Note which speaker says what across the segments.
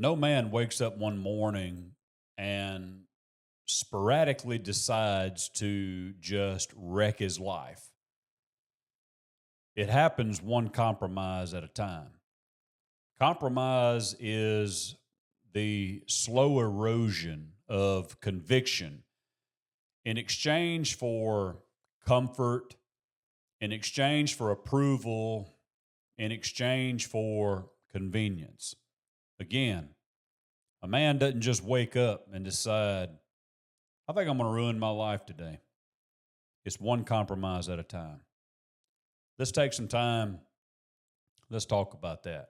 Speaker 1: No man wakes up one morning and sporadically decides to just wreck his life. It happens one compromise at a time. Compromise is the slow erosion of conviction in exchange for comfort, in exchange for approval, in exchange for convenience. Again, a man doesn't just wake up and decide, I think I'm going to ruin my life today. It's one compromise at a time. Let's take some time. Let's talk about that.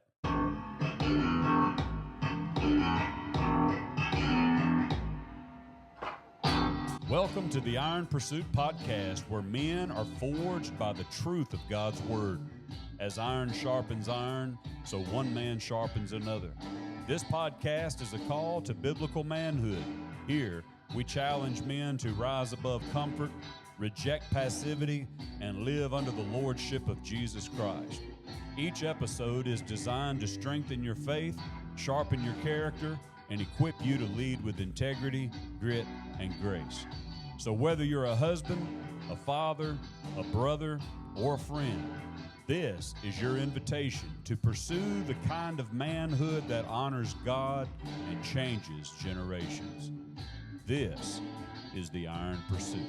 Speaker 1: Welcome to the Iron Pursuit Podcast, where men are forged by the truth of God's Word. As iron sharpens iron, so one man sharpens another. This podcast is a call to biblical manhood. Here, we challenge men to rise above comfort, reject passivity, and live under the lordship of Jesus Christ. Each episode is designed to strengthen your faith, sharpen your character, and equip you to lead with integrity, grit, and grace. So whether you're a husband, a father, a brother, or a friend, this is your invitation to pursue the kind of manhood that honors God and changes generations. This is the Iron Pursuit.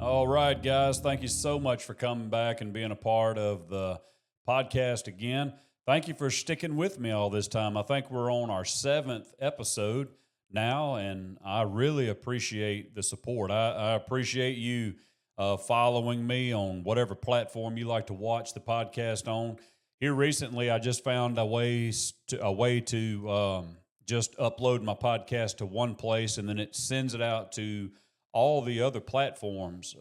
Speaker 1: All right, guys, thank you so much for coming back and being a part of the podcast again. Thank you for sticking with me all this time. I think we're on our 7th episode now, and I really appreciate the support. I appreciate you following me on whatever platform you like to watch the podcast on. Here recently, I just found a way to just upload my podcast to one place, and then it sends it out to all the other platforms.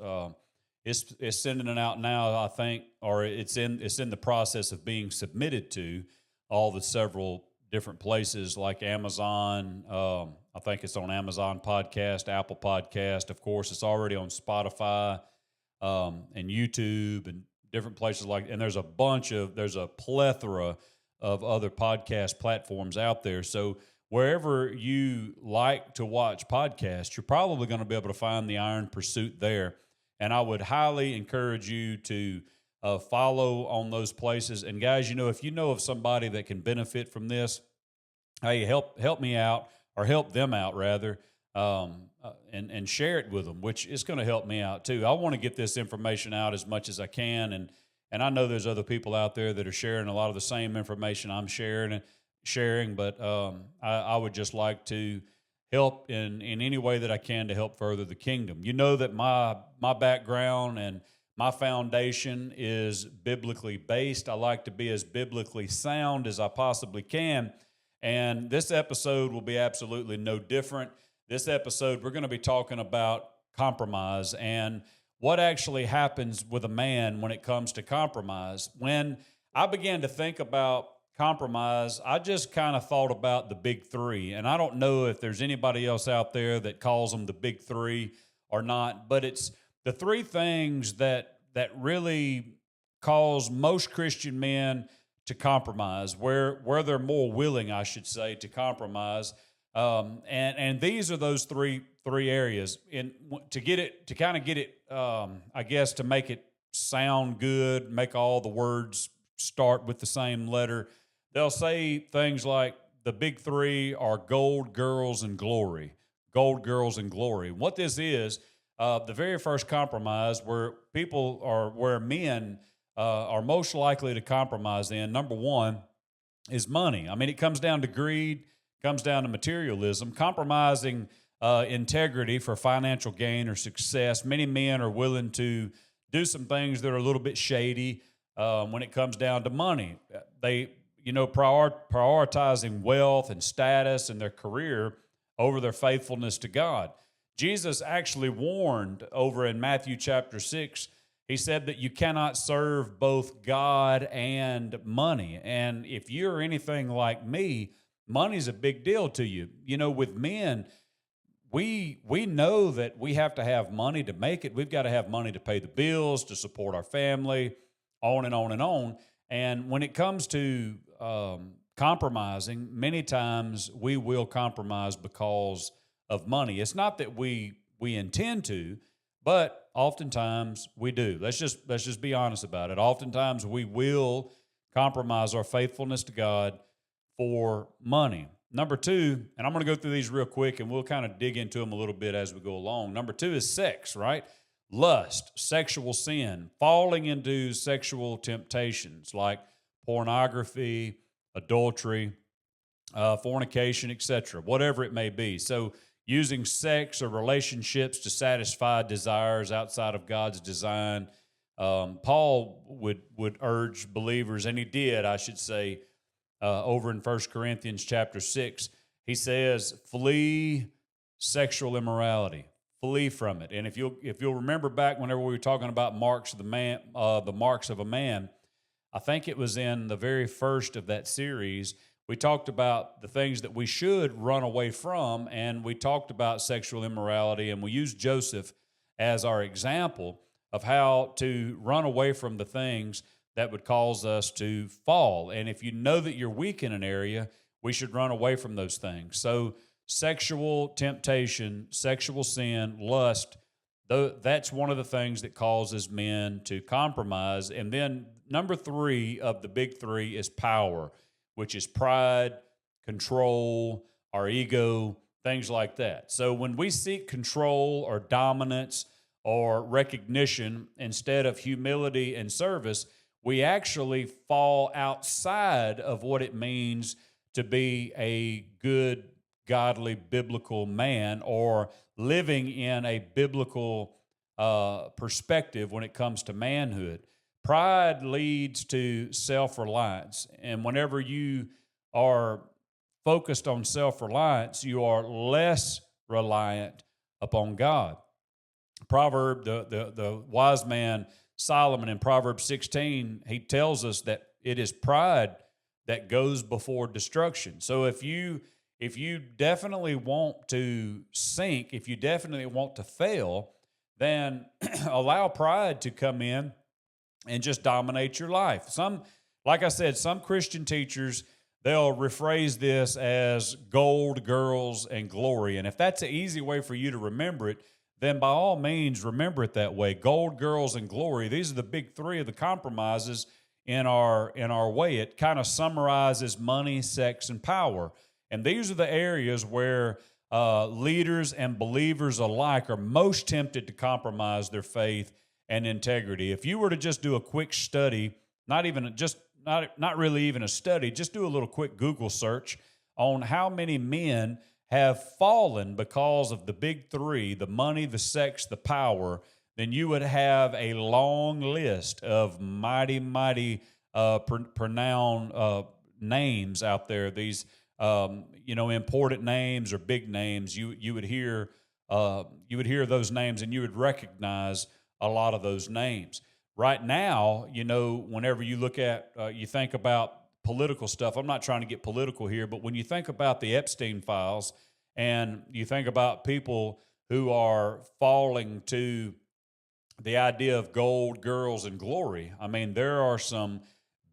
Speaker 1: It's sending it out now, I think, or it's in the process of being submitted to all the several different places like Amazon. I think it's on Amazon Podcast, Apple Podcast. Of course, it's already on Spotify and YouTube and different places and there's a plethora of other podcast platforms out there. So wherever you like to watch podcasts, you're probably going to be able to find the Iron Pursuit there. And I would highly encourage you to follow on those places. And guys, if you know of somebody that can benefit from this, hey, help me out, or help them out rather, and share it with them, which is going to help me out too. I want to get this information out as much as I can, and I know there's other people out there that are sharing a lot of the same information I'm sharing, but I would just like to help in any way that I can to help further the kingdom. You know that my background and my foundation is biblically based. I like to be as biblically sound as I possibly can, and this episode will be absolutely no different. This episode, we're going to be talking about compromise and what actually happens with a man when it comes to compromise. When I began to think about compromise, I just kind of thought about the big three. And I don't know if there's anybody else out there that calls them the big three or not, but it's the three things that really cause most Christian men to compromise, where they're more willing, I should say, to compromise. And these are those three areas. To kind of get it, I guess, to make it sound good, make all the words start with the same letter. They'll say things like the big three are gold, girls, and glory. Gold, girls, and glory. What this is, the very first compromise where men are most likely to compromise in, number one, is money. I mean, it comes down to greed, comes down to materialism, compromising integrity for financial gain or success. Many men are willing to do some things that are a little bit shady when it comes down to money. They prioritizing wealth and status and their career over their faithfulness to God. Jesus actually warned over in Matthew chapter 6. He said that you cannot serve both God and money. And if you're anything like me, money's a big deal to you. You know, with men, we know that we have to have money to make it. We've got to have money to pay the bills, to support our family, on and on and on. And when it comes to compromising, many times we will compromise because of money. It's not that we intend to, but oftentimes we do. Let's just be honest about it. Oftentimes we will compromise our faithfulness to God for money. Number two, and I'm going to go through these real quick and we'll kind of dig into them a little bit as we go along. Number two is sex, right? Lust, sexual sin, falling into sexual temptations like pornography, adultery, fornication, etc., whatever it may be. So using sex or relationships to satisfy desires outside of God's design. Paul would urge believers, and he did, I should say, over in 1 Corinthians chapter 6, he says, flee sexual immorality. Flee from it. And if you'll remember back whenever we were talking about marks of the marks of a man, I think it was in the very first of that series, we talked about the things that we should run away from, and we talked about sexual immorality, and we used Joseph as our example of how to run away from the things that would cause us to fall. And if you know that you're weak in an area, we should run away from those things. So sexual temptation, sexual sin, lust, that's one of the things that causes men to compromise. And then number three of the big three is power, which is pride, control, our ego, things like that. So when we seek control or dominance or recognition instead of humility and service, we actually fall outside of what it means to be a good, godly, biblical man or living in a biblical perspective when it comes to manhood. Pride leads to self-reliance, and whenever you are focused on self-reliance, you are less reliant upon God. The wise man Solomon in Proverbs 16, he tells us that it is pride that goes before destruction. So if you definitely want to sink, if you definitely want to fail, then allow pride to come in and just dominate your life. Like I said, some Christian teachers, they'll rephrase this as gold, girls, and glory. And if that's an easy way for you to remember it, then by all means, remember it that way. Gold, girls, and glory. These are the big three of the compromises in our way. It kind of summarizes money, sex, and power. And these are the areas where leaders and believers alike are most tempted to compromise their faith and integrity. If you were to just do a quick study, not really even a study, just do a little quick Google search on how many men have fallen because of the big three, the money, the sex, the power, then you would have a long list of mighty pronoun names out there. These important names or big names. You would hear those names and you would recognize a lot of those names. Right now, whenever you look at, you think about political stuff. I'm not trying to get political here, but when you think about the Epstein files and you think about people who are falling to the idea of gold, girls, and glory, I mean, there are some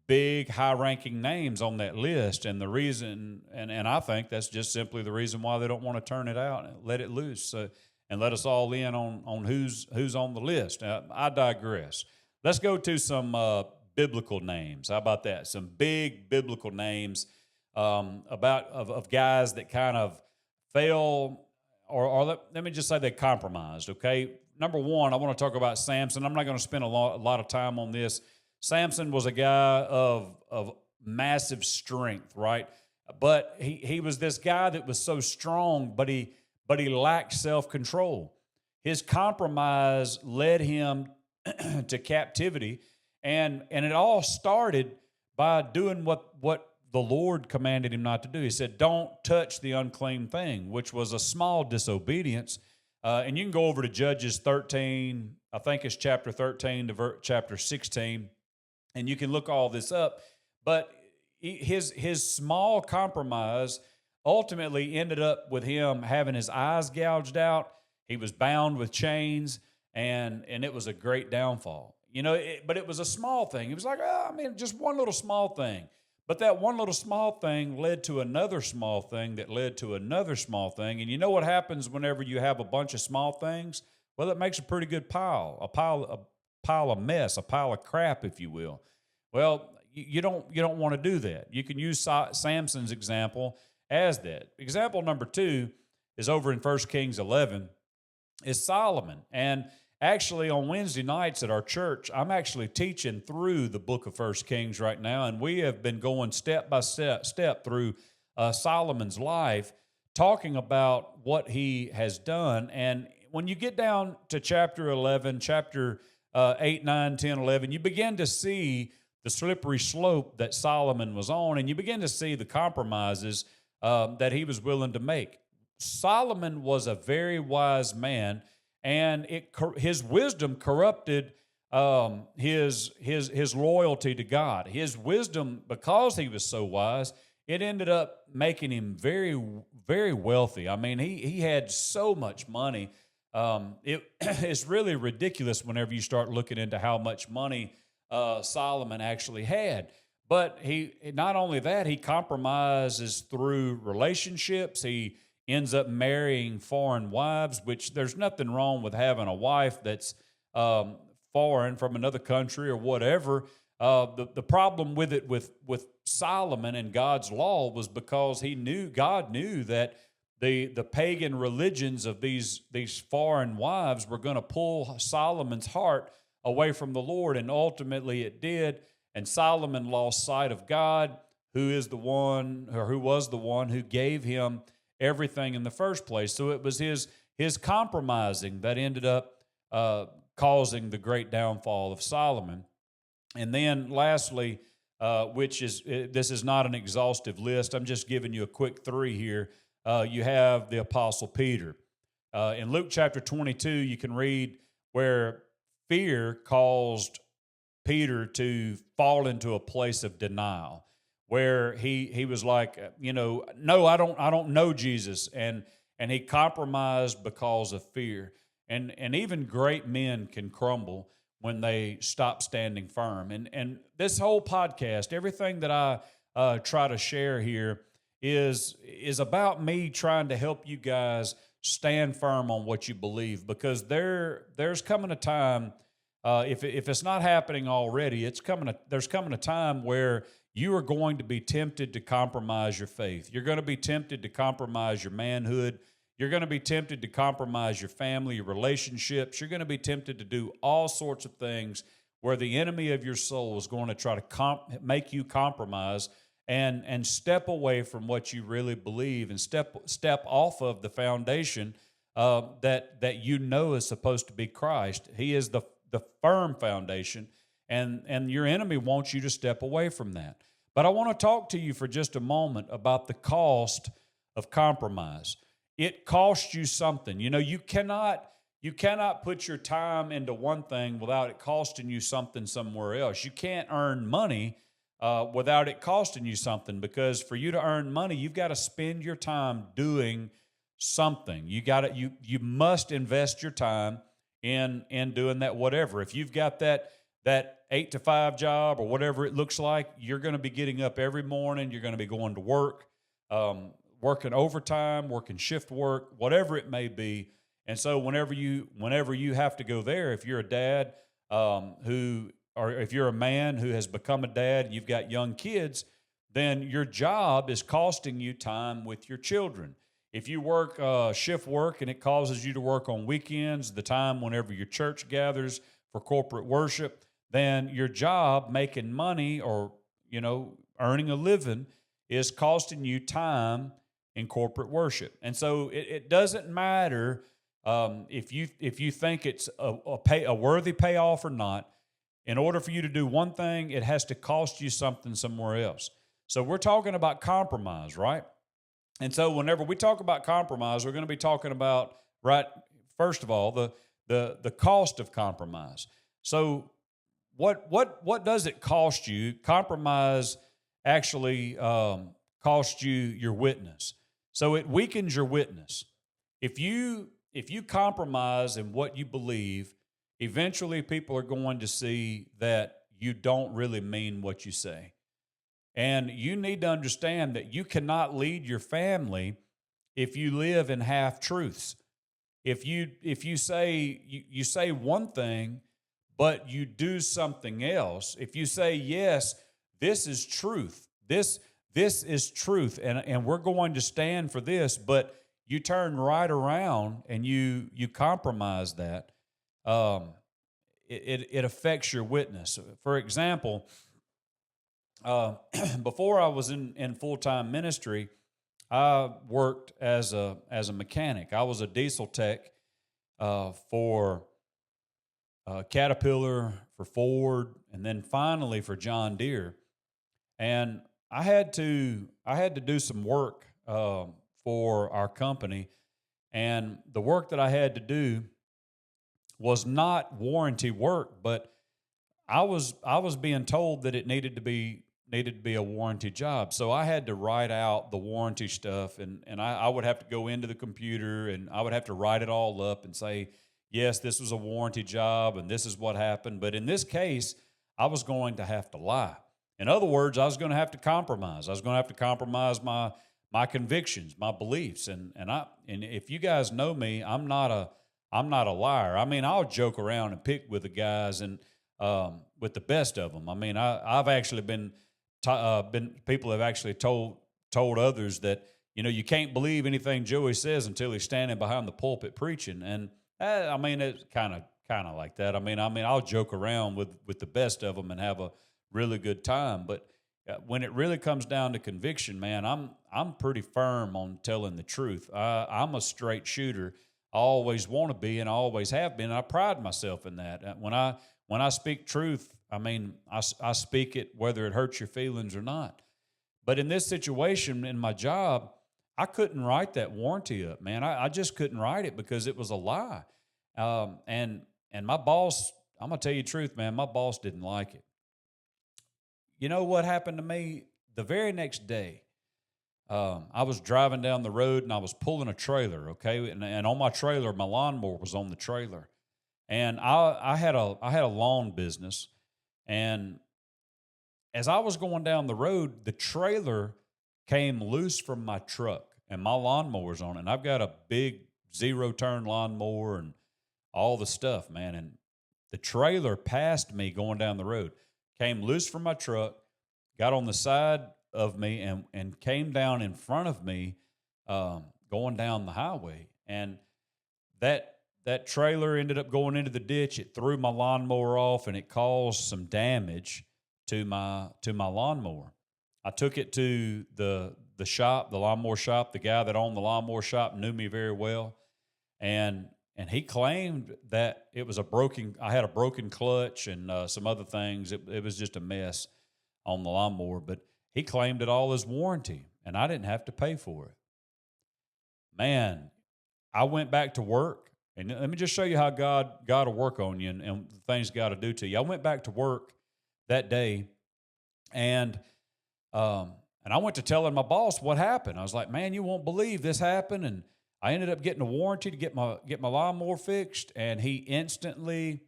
Speaker 1: big, high-ranking names on that list, and the reason, and I think that's just simply the reason why they don't want to turn it out and let it loose and let us all in on who's on the list. I digress. Let's go to some biblical names. How about that? Some big biblical names of guys that kind of fail, or let me just say they compromised, okay? Number one, I want to talk about Samson. I'm not going to spend a lot of time on this. Samson was a guy of massive strength, right? But he was this guy that was so strong, but he lacked self-control. His compromise led him to captivity, and it all started by doing what the Lord commanded him not to do. He said, "Don't touch the unclean thing," which was a small disobedience, And you can go over to Judges 13, I think it's chapter 13 to chapter 16, and you can look all this up. But his small compromise ultimately ended up with him having his eyes gouged out. He was bound with chains, and it was a great downfall. But it was a small thing. It was like, just one little small thing. But that one little small thing led to another small thing that led to another small thing. And you know what happens whenever you have a bunch of small things? Well, it makes a pretty good pile of mess, a pile of crap, if you will. Well, you don't want to do that. You can use Samson's example as that. Example number 2 is over in 1 Kings 11, is Solomon. And actually, on Wednesday nights at our church, I'm actually teaching through the book of 1 Kings right now, and we have been going step by step through Solomon's life, talking about what he has done. And when you get down to chapter 11, chapter 8, 9, 10, 11, you begin to see the slippery slope that Solomon was on, and you begin to see the compromises that he was willing to make. Solomon was a very wise man, and his wisdom corrupted his loyalty to God. His wisdom, because he was so wise, it ended up making him very, very wealthy. I mean, he had so much money. It's really ridiculous whenever you start looking into how much money Solomon actually had. But not only that, he compromises through relationships. He ends up marrying foreign wives, which there's nothing wrong with having a wife that's foreign from another country or whatever. The problem with it with Solomon and God's law was because God knew that the pagan religions of these foreign wives were going to pull Solomon's heart away from the Lord, and ultimately it did. And Solomon lost sight of God, who was the one who gave him everything in the first place. So it was his compromising that ended up causing the great downfall of Solomon. And then lastly, this is not an exhaustive list. I'm just giving you a quick 3 here. You have the Apostle Peter. In Luke chapter 22, you can read where fear caused Peter to fall into a place of denial, where he was like, no, I don't know Jesus, and he compromised because of fear. And even great men can crumble when they stop standing firm. And this whole podcast, everything that I try to share here is about me trying to help you guys stand firm on what you believe, because there's coming a time, if it's not happening already, there's coming a time where you are going to be tempted to compromise your faith. You're going to be tempted to compromise your manhood. You're going to be tempted to compromise your family, your relationships. You're going to be tempted to do all sorts of things where the enemy of your soul is going to try to make you compromise and step away from what you really believe, and step off of the foundation that you know is supposed to be Christ. He is the firm foundation, and your enemy wants you to step away from that. But I want to talk to you for just a moment about the cost of compromise. It costs you something. You cannot put your time into one thing without it costing you something somewhere else. You can't earn money without it costing you something, because for you to earn money, you've got to spend your time doing something. You must invest your time in doing that, whatever. If you've got that 8 to 5 job or whatever it looks like, you're going to be getting up every morning. You're going to be going to work, working overtime, working shift work, whatever it may be. And so whenever you have to go there, if you're a dad or if you're a man who has become a dad and you've got young kids, then your job is costing you time with your children. If you work shift work and it causes you to work on weekends, the time whenever your church gathers for corporate worship, then your job making money or earning a living is costing you time in corporate worship. And so it doesn't matter if you think it's a worthy payoff or not. In order for you to do one thing, it has to cost you something somewhere else. So we're talking about compromise, right? And so whenever we talk about compromise, we're going to be talking about, right, first of all, the cost of compromise. So what does it cost you? Compromise actually costs you your witness. So it weakens your witness. If you compromise in what you believe, eventually people are going to see that you don't really mean what you say. And you need to understand that you cannot lead your family if you live in half truths. If you say you say one thing but you do something else, if you say, yes, this is truth, this is truth, and we're going to stand for this, but you turn right around and you compromise that, it affects your witness. For example, before I was in full-time ministry, I worked as a mechanic. I was a diesel tech for Caterpillar, for Ford, and then finally for John Deere. And I had to do some work for our company, and the work that I had to do was not warranty work, but I was being told that it needed to be a warranty job. So I had to write out the warranty stuff, and I would have to go into the computer and I would have to write it all up and say, yes, this was a warranty job and this is what happened. But in this case, I was going to have to lie. In other words, I was going to have to compromise. I was going to have to compromise my convictions, my beliefs. And if you guys know me, I'm not a liar. I mean, I'll joke around and pick with the guys and with the best of them. I mean, I've actually been people have actually told others that, you can't believe anything Joey says until he's standing behind the pulpit preaching. And I mean, it's kind of like that. I mean, I'll joke around with the best of them and have a really good time. But when it really comes down to conviction, man, I'm pretty firm on telling the truth. I'm a straight shooter. I always want to be, and I always have been. And I pride myself in that. When I speak truth, I mean, I speak it whether it hurts your feelings or not. But in this situation, in my job, I couldn't write that warranty up, man. I just couldn't write it because it was a lie. And my boss, I'm going to tell you the truth, man, my boss didn't like it. You know what happened to me? The very next day, I was driving down the road and I was pulling a trailer, okay? And on my trailer, my lawnmower was on the trailer. And I had a lawn business, and as I was going down the road, the trailer came loose from my truck, and my lawnmower's on it. And I've got a big 0-turn lawnmower and all the stuff, man. And the trailer passed me going down the road, came loose from my truck, got on the side of me, and came down in front of me going down the highway. And that trailer ended up going into the ditch. It threw my lawnmower off, and it caused some damage to my lawnmower. I took it to the shop, the lawnmower shop. The guy that owned the lawnmower shop knew me very well, and he claimed that it was I had a broken clutch and some other things. It was just a mess on the lawnmower, but he claimed it all as warranty, and I didn't have to pay for it. Man, I went back to work. And let me just show you how God will work on you and the things God will do to you. I went back to work that day, and I went to telling my boss what happened. I was like, man, you won't believe this happened. And I ended up getting a warranty to get my lawnmower fixed, and he instantly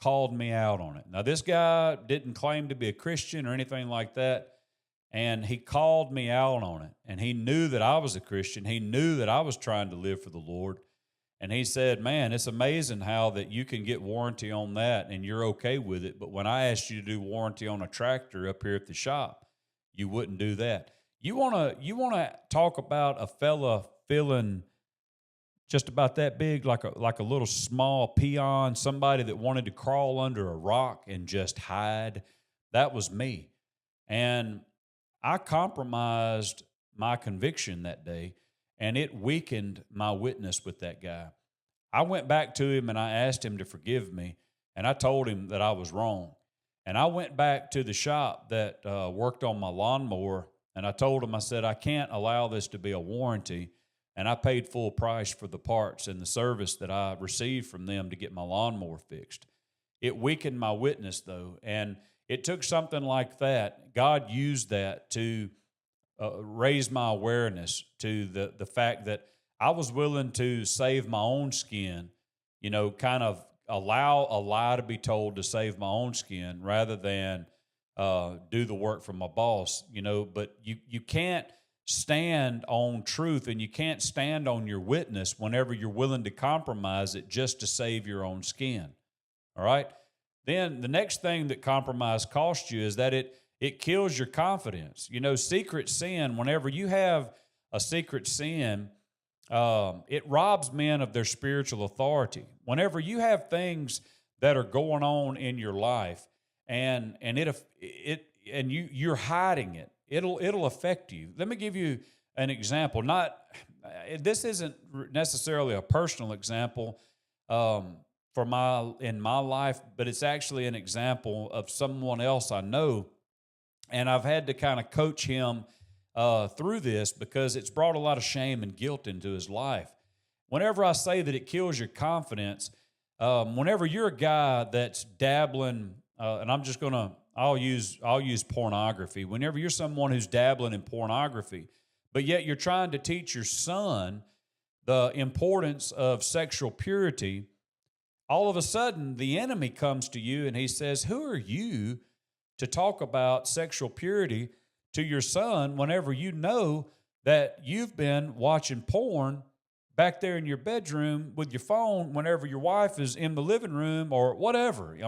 Speaker 1: called me out on it. Now, this guy didn't claim to be a Christian or anything like that, and he called me out on it. And he knew that I was a Christian. He knew that I was trying to live for the Lord. And he said, man, it's amazing how that you can get warranty on that and you're okay with it. But when I asked you to do warranty on a tractor up here at the shop, you wouldn't do that. You wanna talk about a fella feeling just about that big, like a little small peon, somebody that wanted to crawl under a rock and just hide. That was me. And I compromised my conviction that day, and it weakened my witness with that guy. I went back to him and I asked him to forgive me, and I told him that I was wrong. And I went back to the shop that worked on my lawnmower, and I told him, I said, I can't allow this to be a warranty, and I paid full price for the parts and the service that I received from them to get my lawnmower fixed. It weakened my witness, though, and it took something like that. God used that to raise my awareness to the fact that I was willing to save my own skin, kind of allow a lie to be told to save my own skin rather than do the work for my boss, but you can't stand on truth and you can't stand on your witness whenever you're willing to compromise it just to save your own skin. All right? Then the next thing that compromise costs you is that it kills your confidence. Secret sin, whenever you have a secret sin, it robs men of their spiritual authority. Whenever you have things that are going on in your life and you're hiding it, it'll affect you. Let me give you an example. This isn't necessarily a personal example in my life, but it's actually an example of someone else I know, and I've had to kind of coach him through this because it's brought a lot of shame and guilt into his life. Whenever I say that it kills your confidence, whenever you're a guy that's dabbling, and I'll use pornography. Whenever you're someone who's dabbling in pornography, but yet you're trying to teach your son the importance of sexual purity, all of a sudden the enemy comes to you and he says, "Who are you to talk about sexual purity to your son whenever you know that you've been watching porn back there in your bedroom with your phone whenever your wife is in the living room or whatever?"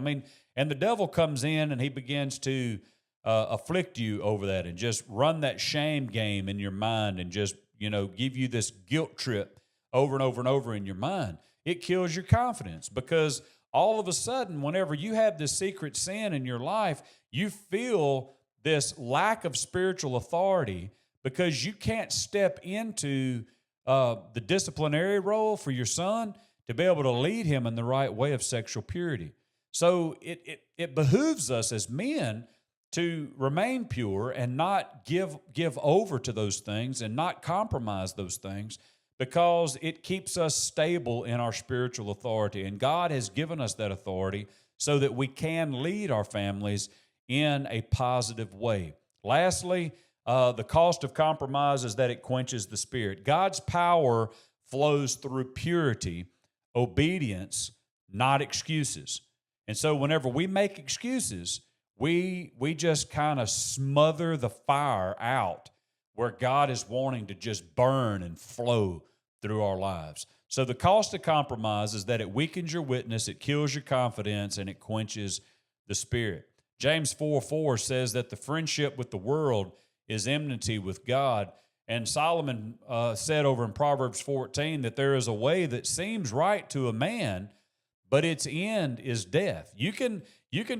Speaker 1: And the devil comes in and he begins to afflict you over that and just run that shame game in your mind and just, give you this guilt trip over and over and over in your mind. It kills your confidence because all of a sudden, whenever you have this secret sin in your life, you feel this lack of spiritual authority because you can't step into the disciplinary role for your son to be able to lead him in the right way of sexual purity. So it behooves us as men to remain pure and not give over to those things and not compromise those things because it keeps us stable in our spiritual authority. And God has given us that authority so that we can lead our families in a positive way. Lastly, the cost of compromise is that it quenches the spirit. God's power flows through purity, obedience, not excuses. And so whenever we make excuses, we just kind of smother the fire out where God is wanting to just burn and flow through our lives. So the cost of compromise is that it weakens your witness, it kills your confidence, and it quenches the spirit. James 4:4 says that the friendship with the world is enmity with God. And Solomon said over in Proverbs 14 that there is a way that seems right to a man, but its end is death. You can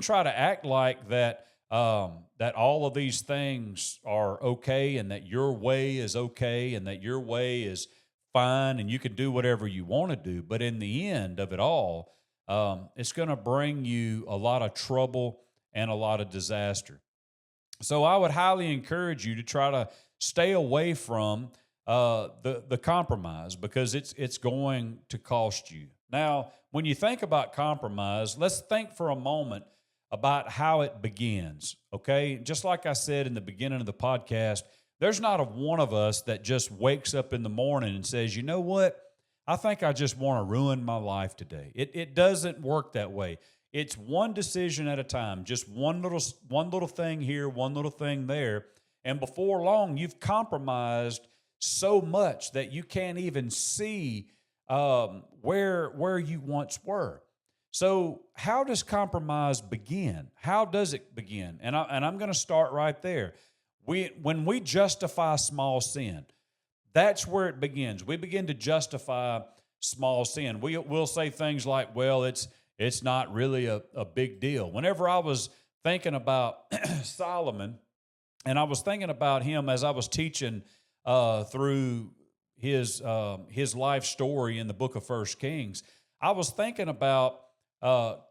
Speaker 1: try to act like that all of these things are okay and that your way is okay and that your way is fine and you can do whatever you want to do. But in the end of it all, it's going to bring you a lot of trouble and a lot of disaster. So I would highly encourage you to try to stay away from the compromise because it's going to cost you. Now, when you think about compromise, let's think for a moment about how it begins, okay? Just like I said in the beginning of the podcast, there's not a one of us that just wakes up in the morning and says, "You know what? I think I just want to ruin my life today." It doesn't work that way. It's one decision at a time, just one little thing here, one little thing there, and before long, you've compromised so much that you can't even see where you once were. So how does compromise begin? How does it begin? And I'm going to start right there. When we justify small sin, that's where it begins. We begin to justify small sin. We'll say things like, "Well, it's not really a big deal." Whenever I was thinking about Solomon, and I was thinking about him as I was teaching through his life story in the book of 1 Kings, I was thinking about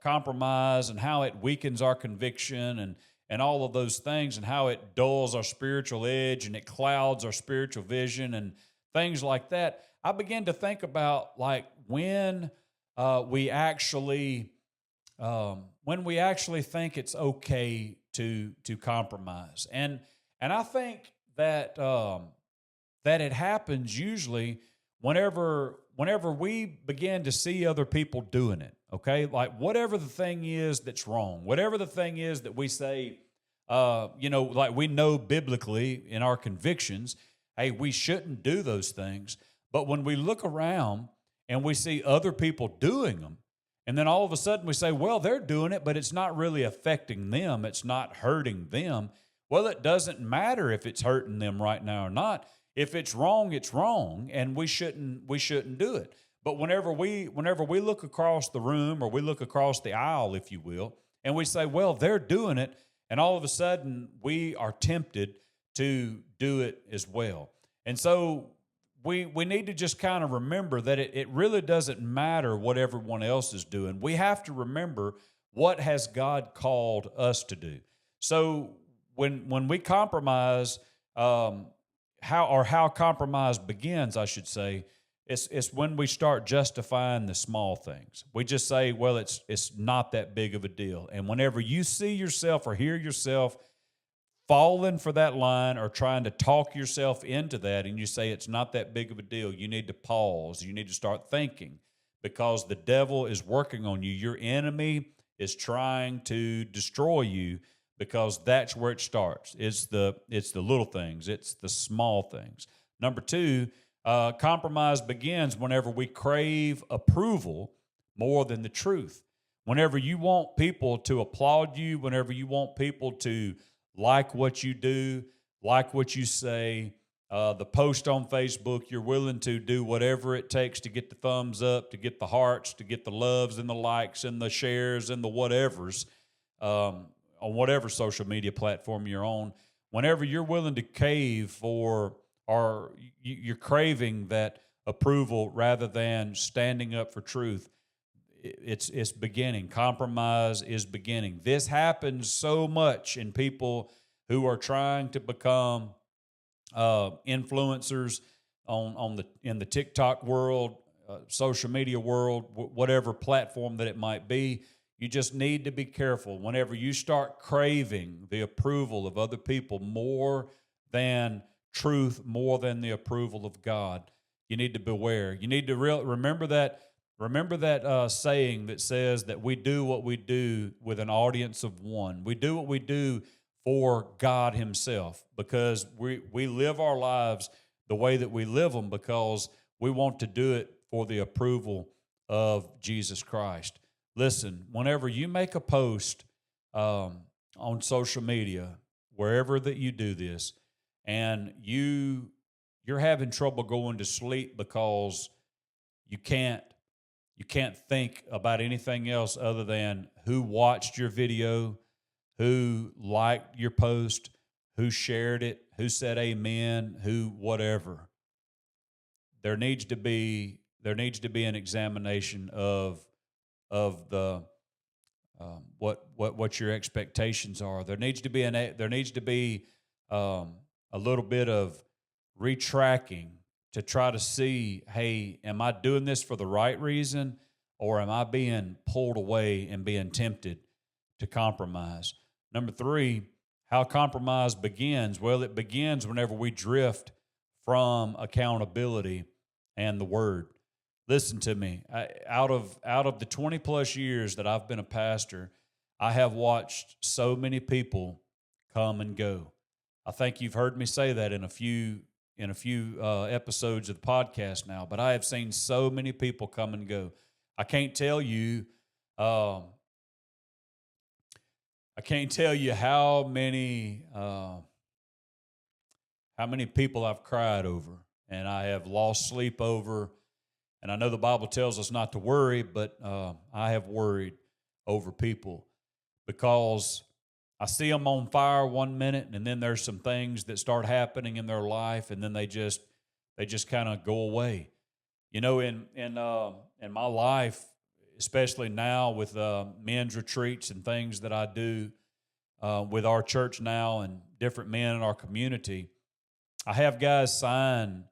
Speaker 1: compromise and how it weakens our conviction and all of those things and how it dulls our spiritual edge and it clouds our spiritual vision and things like that. I began to think about like we actually when we actually think it's okay to compromise, and I think that that it happens usually whenever we begin to see other people doing it. Okay, like whatever the thing is that's wrong, whatever the thing is that we say, like we know biblically in our convictions, hey, we shouldn't do those things. But when we look around and we see other people doing them, and then all of a sudden we say, well, they're doing it, but it's not really affecting them. It's not hurting them. Well, it doesn't matter if it's hurting them right now or not. If it's wrong, and we shouldn't do it. But whenever we look across the room or we look across the aisle, if you will, and we say, well, they're doing it, and all of a sudden we are tempted to do it as well. And so we need to just kind of remember that it really doesn't matter what everyone else is doing. We have to remember, what has God called us to do. So when we compromise, how compromise begins, I should say, it's when we start justifying the small things. We just say, well, it's not that big of a deal. And whenever you see yourself or hear yourself falling for that line or trying to talk yourself into that, and you say it's not that big of a deal, you need to pause. You need to start thinking, because the devil is working on you. Your enemy is trying to destroy you, because that's where it starts. It's the little things. It's the small things. Number two, compromise begins whenever we crave approval more than the truth. Whenever you want people to applaud you, whenever you want people to like what you do, like what you say, the post on Facebook, you're willing to do whatever it takes to get the thumbs up, to get the hearts, to get the loves and the likes and the shares and the whatevers, on whatever social media platform you're on. Whenever you're willing to cave for, or you're craving that approval rather than standing up for truth, it's beginning. Compromise is beginning. This happens so much in people who are trying to become influencers in the TikTok world, social media world, whatever platform that it might be. You just need to be careful. Whenever you start craving the approval of other people more than truth, more than the approval of God, you need to beware. You need to remember that. Remember that saying that says that we do what we do with an audience of one. We do what we do for God himself, because we live our lives the way that we live them because we want to do it for the approval of Jesus Christ. Listen, whenever you make a post on social media, wherever that you do this, and you're having trouble going to sleep because you can't think about anything else other than who watched your video, who liked your post, who shared it, who said amen, who whatever. There needs to be an examination of the what your expectations are. There needs to be a little bit of retracking to try to see, hey, am I doing this for the right reason, or am I being pulled away and being tempted to compromise? Number three, how compromise begins. Well, it begins whenever we drift from accountability and the word. Listen to me. Out of the 20 plus years that I've been a pastor, I have watched so many people come and go. I think you've heard me say that in a few episodes of the podcast now, but I have seen so many people come and go. I can't tell you how many people I've cried over, and I have lost sleep over. And I know the Bible tells us not to worry, but I have worried over people because I see them on fire one minute, and then there's some things that start happening in their life, and then they just kind of go away. You know, in my life, especially now with men's retreats and things that I do with our church now and different men in our community, I have guys sign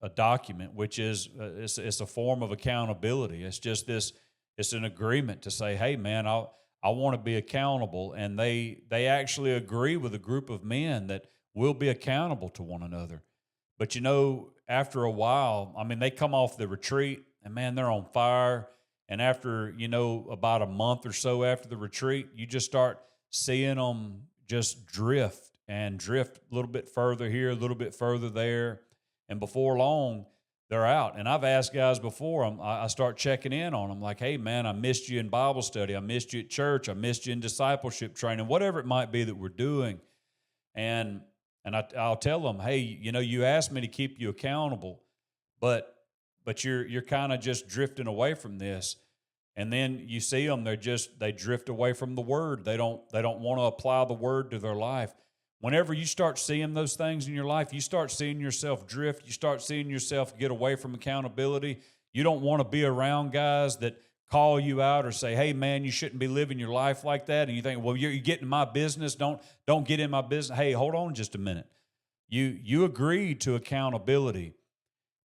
Speaker 1: a document, which is it's a form of accountability. It's just this. It's an agreement to say, hey, man, I want to be accountable, and they actually agree with a group of men that will be accountable to one another. But after a while, I mean, they come off the retreat, and man, they're on fire. And after about a month or so after the retreat, you just start seeing them just drift a little bit further here, a little bit further there. And before long, they're out. And I've asked guys before, I start checking in on them like, hey, man, I missed you in Bible study. I missed you at church. I missed you in discipleship training, whatever it might be that we're doing. And I'll tell them, hey, you asked me to keep you accountable, but you're kind of just drifting away from this. And then you see them, they drift away from the word. They don't want to apply the word to their life. Whenever you start seeing those things in your life, you start seeing yourself drift. You start seeing yourself get away from accountability. You don't want to be around guys that call you out or say, hey, man, you shouldn't be living your life like that. And you think, well, you're getting in my business. Don't get in my business. Hey, hold on just a minute. You agreed to accountability.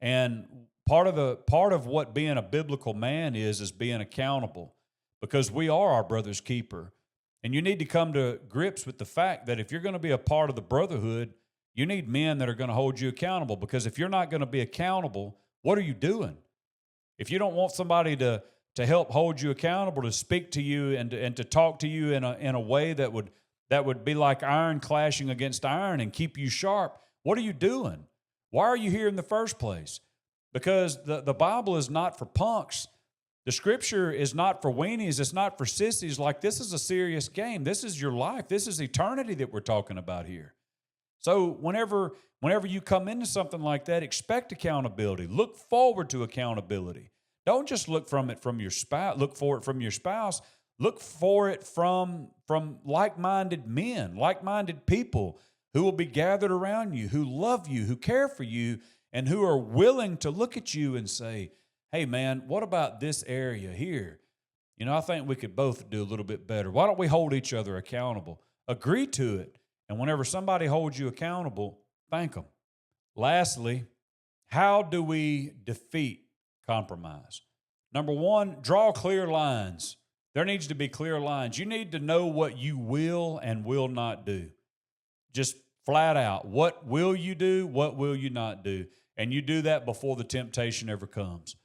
Speaker 1: And part of what being a biblical man is being accountable, because we are our brother's keeper. And you need to come to grips with the fact that if you're going to be a part of the brotherhood, you need men that are going to hold you accountable. Because if you're not going to be accountable, what are you doing? If you don't want somebody to help hold you accountable, to speak to you and to talk to you in a way that would be like iron clashing against iron and keep you sharp, what are you doing? Why are you here in the first place? Because the Bible is not for punks. The Scripture is not for weenies. It's not for sissies. Like, this is a serious game. This is your life. This is eternity that we're talking about here. So whenever you come into something like that, expect accountability. Look forward to accountability. Don't just look from your spouse. Look for it from your spouse. Look for it from like-minded men, like-minded people who will be gathered around you, who love you, who care for you, and who are willing to look at you and say, hey, man, what about this area here? I think we could both do a little bit better. Why don't we hold each other accountable? Agree to it. And whenever somebody holds you accountable, thank them. Lastly, how do we defeat compromise? Number one, draw clear lines. There needs to be clear lines. You need to know what you will and will not do. Just flat out. What will you do? What will you not do? And you do that before the temptation ever comes.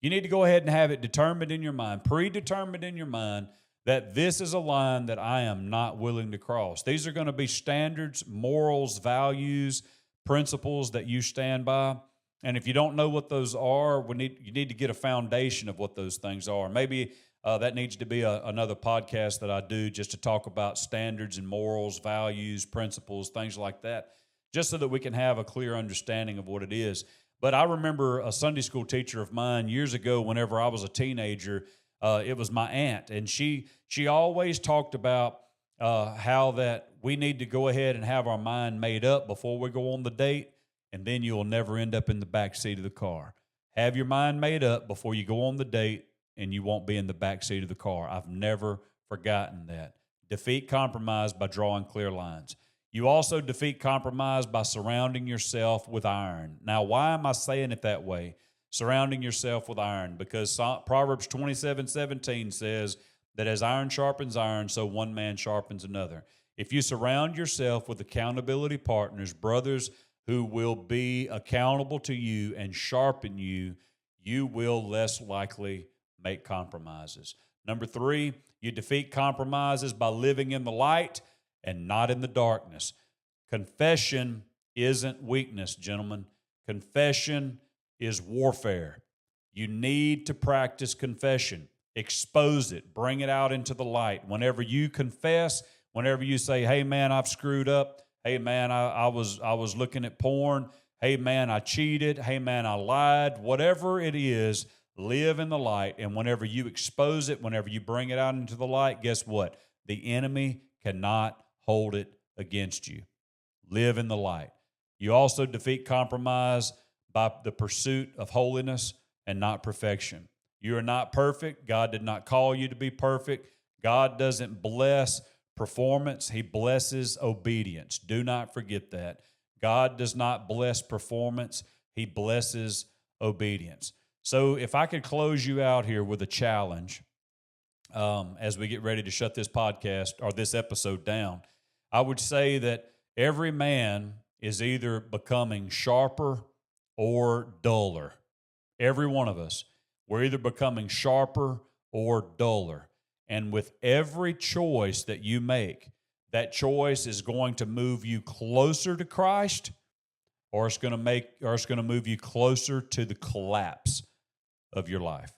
Speaker 1: You need to go ahead and have it determined in your mind, predetermined in your mind, that this is a line that I am not willing to cross. These are going to be standards, morals, values, principles that you stand by. And if you don't know what those are, you need to get a foundation of what those things are. Maybe that needs to be another podcast that I do just to talk about standards and morals, values, principles, things like that, just so that we can have a clear understanding of what it is. But I remember a Sunday school teacher of mine years ago, whenever I was a teenager, it was my aunt, and she always talked about how that we need to go ahead and have our mind made up before we go on the date, and then you'll never end up in the back seat of the car. Have your mind made up before you go on the date, and you won't be in the back seat of the car. I've never forgotten that. Defeat compromise by drawing clear lines. You also defeat compromise by surrounding yourself with iron. Now, why am I saying it that way? Surrounding yourself with iron, because Proverbs 27:17 says that as iron sharpens iron, so one man sharpens another. If you surround yourself with accountability partners, brothers who will be accountable to you and sharpen you, you will less likely make compromises. Number 3, you defeat compromises by living in the light and not in the darkness. Confession isn't weakness, gentlemen. Confession is warfare. You need to practice confession. Expose it. Bring it out into the light. Whenever you confess, whenever you say, hey, man, I've screwed up. Hey, man, I was looking at porn. Hey, man, I cheated. Hey, man, I lied. Whatever it is, live in the light. And whenever you expose it, whenever you bring it out into the light, guess what? The enemy cannot hold it against you. Live in the light. You also defeat compromise by the pursuit of holiness and not perfection. You are not perfect. God did not call you to be perfect. God doesn't bless performance. He blesses obedience. Do not forget that. God does not bless performance. He blesses obedience. So if I could close you out here with a challenge as we get ready to shut this podcast or this episode down, I would say that every man is either becoming sharper or duller. Every one of us. We're either becoming sharper or duller. And with every choice that you make, that choice is going to move you closer to Christ, or it's going to move you closer to the collapse of your life.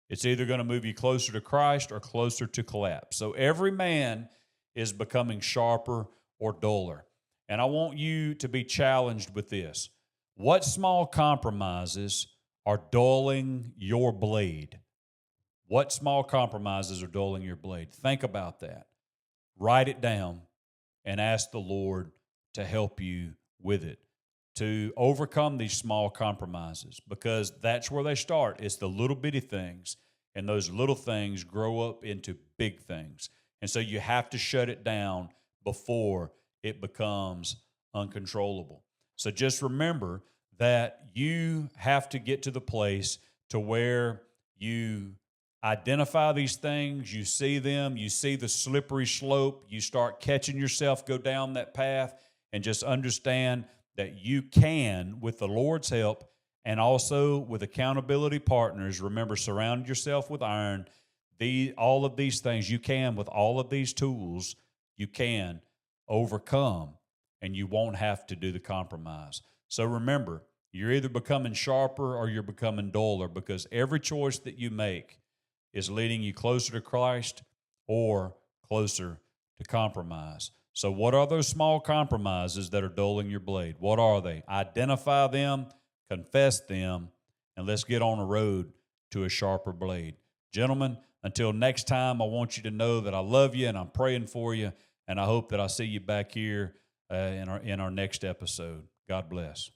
Speaker 1: It's either going to move you closer to Christ or closer to collapse. So every man is becoming sharper or duller. And I want you to be challenged with this. What small compromises are dulling your blade? What small compromises are dulling your blade? Think about that. Write it down and ask the Lord to help you with it, to overcome these small compromises, because that's where they start. It's the little bitty things, and those little things grow up into big things. And so you have to shut it down before it becomes uncontrollable. So just remember that you have to get to the place to where you identify these things, you see them, you see the slippery slope, you start catching yourself go down that path, and just understand that you can, with the Lord's help and also with accountability partners. Remember, surround yourself with iron. All of these things you can, with all of these tools, you can overcome, and you won't have to do the compromise. So remember, you're either becoming sharper or you're becoming duller, because every choice that you make is leading you closer to Christ or closer to compromise. So what are those small compromises that are dulling your blade? What are they? Identify them, confess them, and let's get on a road to a sharper blade. Gentlemen, until next time, I want you to know that I love you and I'm praying for you, and I hope that I see you back here in our next episode. God bless.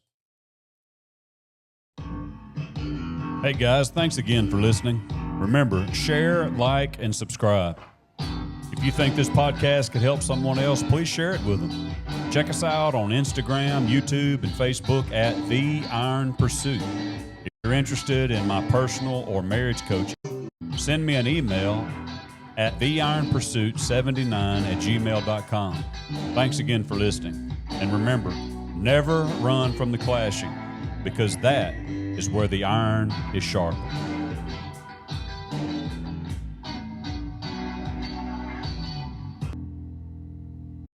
Speaker 1: Hey guys, thanks again for listening. Remember, share, like, and subscribe. If you think this podcast could help someone else, please share it with them. Check us out on Instagram, YouTube, and Facebook at The Iron Pursuit. If you're interested in my personal or marriage coaching, send me an email at theironpursuit79@gmail.com. Thanks again for listening. And remember, never run from the clashing, because that is where the iron is sharpened.